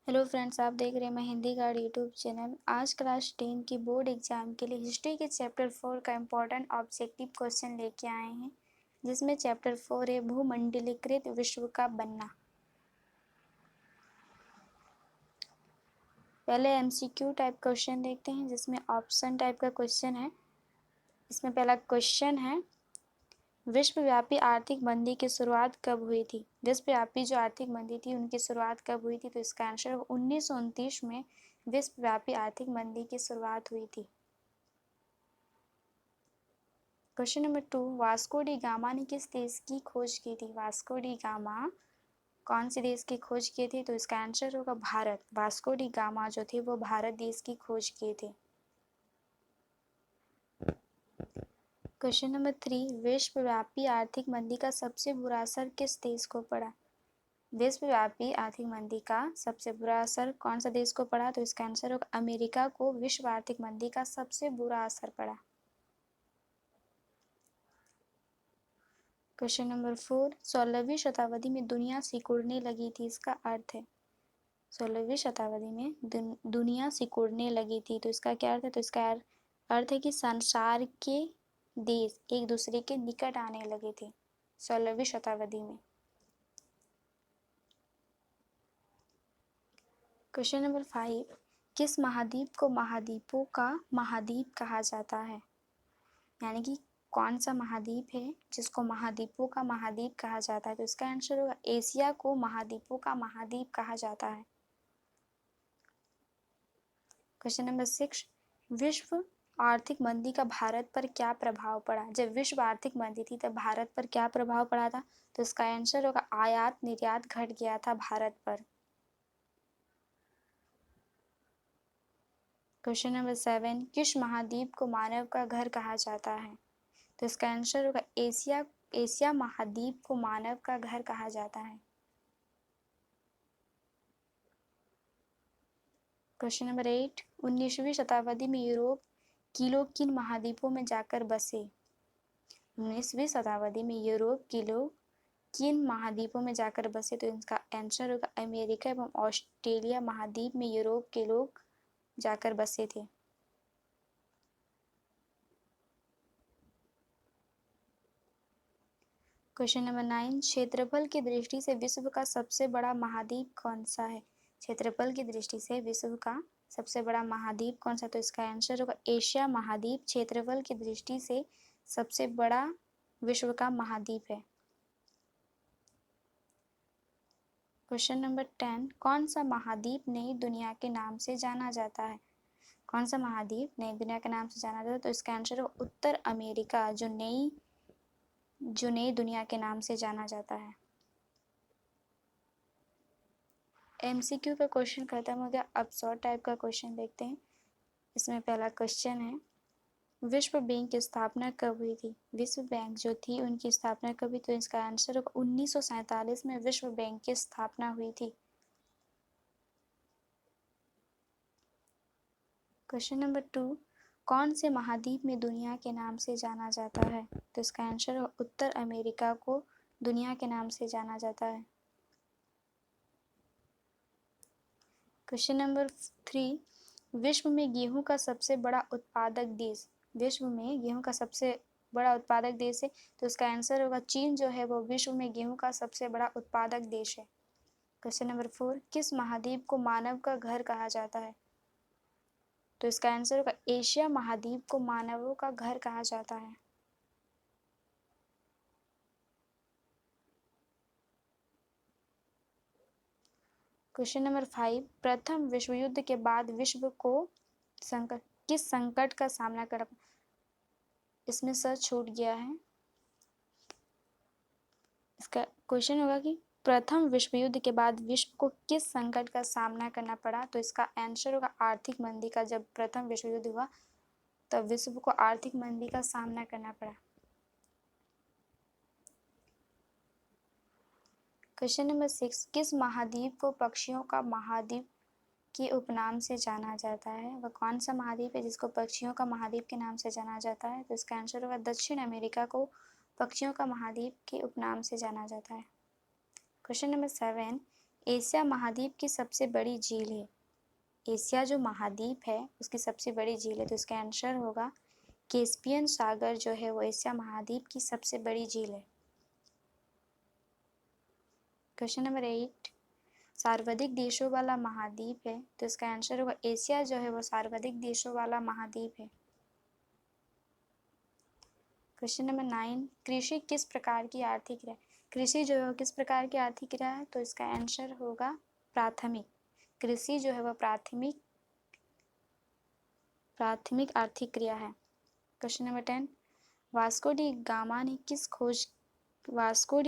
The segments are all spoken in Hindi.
हेलो फ्रेंड्स, आप देख रहे हैं मैं हिंदी गार्ड यूट्यूब चैनल। आज क्लास 10 की बोर्ड एग्जाम के लिए हिस्ट्री के चैप्टर 4 का इम्पोर्टेंट ऑब्जेक्टिव क्वेश्चन लेके आए हैं, जिसमें चैप्टर 4 है भूमंडलीकृत विश्व का बनना। पहले एमसीक्यू टाइप क्वेश्चन देखते हैं, जिसमें ऑप्शन टाइप का क्वेश्चन है। इसमें पहला क्वेश्चन है, विश्वव्यापी आर्थिक मंदी की शुरुआत कब हुई थी? विश्वव्यापी जो आर्थिक मंदी थी उनकी शुरुआत कब हुई थी? तो इसका आंसर 1929 में विश्वव्यापी आर्थिक मंदी की शुरुआत हुई थी। Question number 2, Vasco D gamma ने किस देश की खोज की थी? वास्को डी गामा कौन से देश की खोज किए थे? तो इसका आंसर होगा भारत। वास्को डी गामा जो थे वो भारत देश की खोज किए थे। क्वेश्चन नंबर 3, विश्वव्यापी आर्थिक मंदी का सबसे बुरा असर किस देश को पड़ा? विश्वव्यापी आर्थिक मंदी का सबसे बुरा असर कौन सा देश को पड़ा? तो इसका आंसर होगा अमेरिका को विश्व आर्थिक मंदी का सबसे बुरा असर पड़ा। क्वेश्चन नंबर 4, 16वीं शताब्दी में दुनिया सिकुड़ने लगी थी, इसका अर्थ है। 16वीं शताब्दी में दुनिया सिकुड़ने लगी थी, तो इसका क्या अर्थ है? तो इसका अर्थ है कि संसार के देश एक दूसरे के निकट आने लगे थे 16वीं शताब्दी में। क्वेश्चन नंबर 5, किस महाद्वीप को महाद्वीपों का महाद्वीप कहा जाता है? यानी कि कौन सा महाद्वीप है जिसको महाद्वीपों का महाद्वीप कहा जाता है? तो इसका आंसर होगा एशिया को महाद्वीपों का महाद्वीप कहा जाता है। क्वेश्चन नंबर 6, विश्व आर्थिक मंदी का भारत पर क्या प्रभाव पड़ा? जब विश्व आर्थिक मंदी थी तब भारत पर क्या प्रभाव पड़ा था? तो इसका आंसर होगा आयात निर्यात घट गया था भारत पर। क्वेश्चन नंबर 7, किस महाद्वीप को मानव का घर कहा जाता है? तो इसका आंसर होगा एशिया महाद्वीप को मानव का घर कहा जाता है। क्वेश्चन नंबर 8, 19वीं शताब्दी में यूरोप के लोग किन महाद्वीपों में जाकर बसे? 19वीं शताब्दी में यूरोप के लोग किन महाद्वीपों में जाकर बसे? तो इसका आंसर होगा अमेरिका एवं ऑस्ट्रेलिया महाद्वीप में यूरोप के लोग जाकर बसे थे। क्वेश्चन नंबर 9, क्षेत्रफल की दृष्टि से विश्व का सबसे बड़ा महाद्वीप कौन सा है? क्षेत्रफल की दृष्टि से विश्व का सबसे बड़ा महाद्वीप कौन सा? तो इसका आंसर होगा एशिया महाद्वीप क्षेत्रफल की दृष्टि से सबसे बड़ा विश्व का महाद्वीप है। क्वेश्चन नंबर 10, कौन सा महाद्वीप नई दुनिया के नाम से जाना जाता है? कौन सा महाद्वीप नई दुनिया के नाम से जाना जाता है? तो इसका आंसर होगा उत्तर अमेरिका, जो नई दुनिया के नाम से जाना जाता है। एमसीक्यू का क्वेश्चन खत्म हो गया। अब शॉर्ट टाइप का क्वेश्चन देखते हैं। इसमें पहला क्वेश्चन है, विश्व बैंक की स्थापना कब हुई थी? विश्व बैंक जो थी उनकी स्थापना कब हुई? तो इसका आंसर होगा 1947 में विश्व बैंक की स्थापना हुई थी। क्वेश्चन नंबर 2, कौन से महाद्वीप में दुनिया के नाम से जाना जाता है? तो इसका आंसर होगा उत्तर अमेरिका को दुनिया के नाम से जाना जाता है। क्वेश्चन नंबर 3, विश्व में गेहूं का सबसे बड़ा उत्पादक देश? विश्व में गेहूं का सबसे बड़ा उत्पादक देश है, तो इसका आंसर होगा चीन जो है वो विश्व में गेहूं का सबसे बड़ा उत्पादक देश है। क्वेश्चन नंबर 4, किस महाद्वीप को मानव का घर कहा जाता है? तो इसका आंसर होगा एशिया महाद्वीप को मानवों का घर कहा जाता है। क्वेश्चन नंबर 5, प्रथम विश्व युद्ध के बाद विश्व को किस संकट का सामना करना? इसमें सर छूट गया है। इसका क्वेश्चन होगा कि प्रथम विश्व युद्ध के बाद विश्व को किस संकट का सामना करना पड़ा? तो इसका आंसर होगा आर्थिक मंदी का। जब प्रथम विश्व युद्ध हुआ तब विश्व को आर्थिक मंदी का सामना करना पड़ा। क्वेश्चन नंबर 6, किस महाद्वीप को पक्षियों का महाद्वीप के उपनाम से जाना जाता है? वह कौन सा महाद्वीप है जिसको पक्षियों का महाद्वीप के नाम से जाना जाता है? तो इसका आंसर होगा दक्षिण अमेरिका को पक्षियों का महाद्वीप के उपनाम से जाना जाता है। क्वेश्चन नंबर 7, एशिया महाद्वीप की सबसे बड़ी झील है। एशिया जो महाद्वीप है उसकी सबसे बड़ी झील है, तो इसका आंसर होगा कैस्पियन सागर जो है वो एशिया महाद्वीप की सबसे बड़ी झील है। क्वेश्चन नंबर 8, सर्वाधिक देशों वाला महाद्वीप है, तो इसका आंसर होगा एशिया जो है वो सर्वाधिक देशों वाला महाद्वीप है। क्वेश्चन नंबर 9, कृषि किस प्रकार की आर्थिक क्रिया? कृषि जो है वो किस प्रकार की आर्थिक क्रिया है, तो इसका आंसर होगा प्राथमिक। कृषि जो है वह प्राथमिक आर्थिक क्रिया है। Question number 10, Vasco D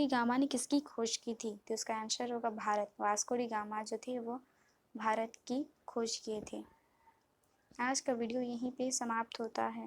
gamma ने किसकी खोज की थी, तो इसका आंसर होगा भारत। वास्को डी गामा जो थे वो भारत की खोज किए थे। आज का वीडियो यहीं पे समाप्त होता है।